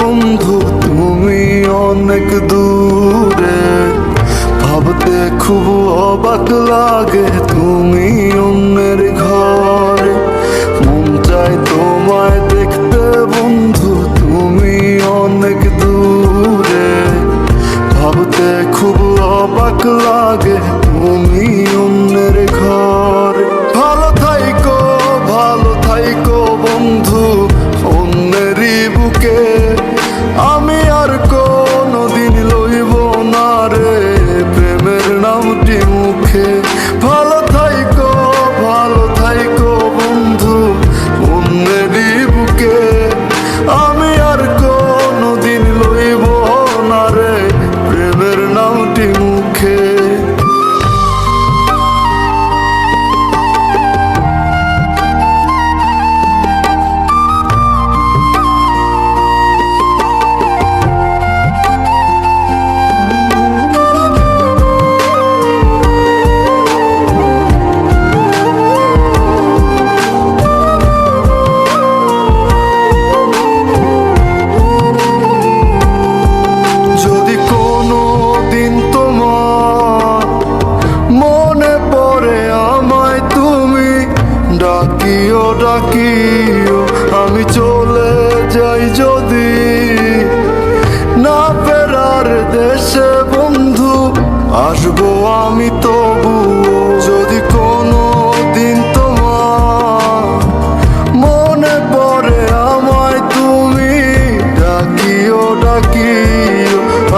বন্ধু তুমি অনেক দূরে, ভাবতে খুব অবাক লাগে তুমি অন্যের ঘরে। মন চায় তোমায় দেখতে বন্ধু তুমি অনেক দূরে, ভাবতে খুব অবাক লাগে তুমি অন্যের ঘরে। ভালো থাইকো বন্ধু অন্যেরই বুকে, আমি আর কোনদিন লইব না রে প্রেমের নামটি মুখে। ভালো থাইকো বন্ধু অন্যেরই বুকে, আমি আর কোনদিন লইব না রে প্রেমের নামটি মুখে। ডাকিও আমি চলে যাই যদি, না ফেরার দেশে বন্ধু আসবো আমি তবুও। যদি কোনো দিন তোমার মনে পড়ে আমায় তুমি ডাকিও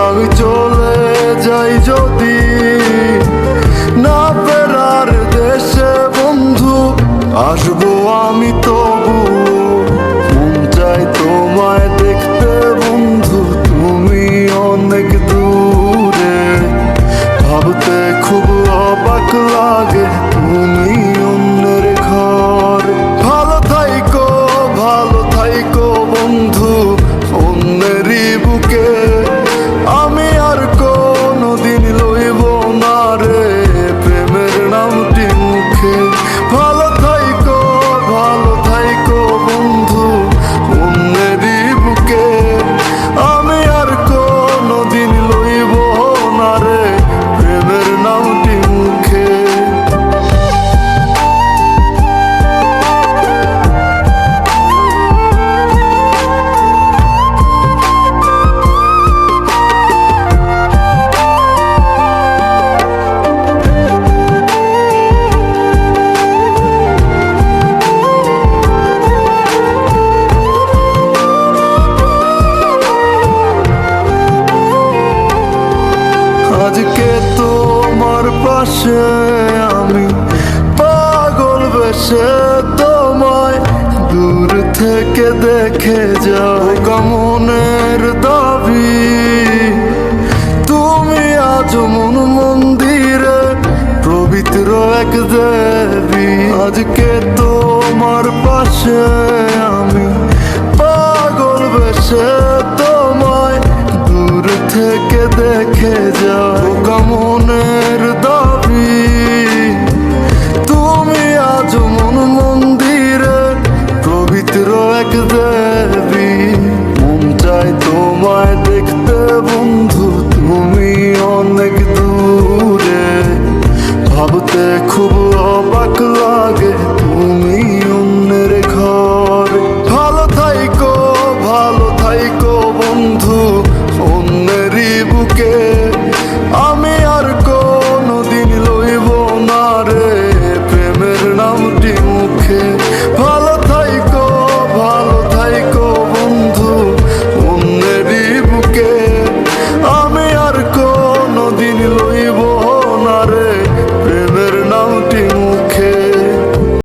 আমি চলে যাই যদি, না ফেরার দেশে বন্ধু আসবো আমি তবু। মন চায় তোমায় দেখতে বন্ধু তুমি অনেক দূরে, ভাবতে খুব অবাক লাগে তুমি অন্যের ঘরে। ভালো থাইকো বন্ধু অন্যেরই বুকে, আমি আর কোনদিন লইব না রে প্রেমের নামটি মুখে। ভালো থাইকো বন্ধু অন্যেরই বুকে, আমি আর কোনদিন লইব না রে প্রেমের নামটি মুখে। আজকে তোমার পাশে আমি পাগল বেশে তোমায় দূর থেকে দেখে যাই।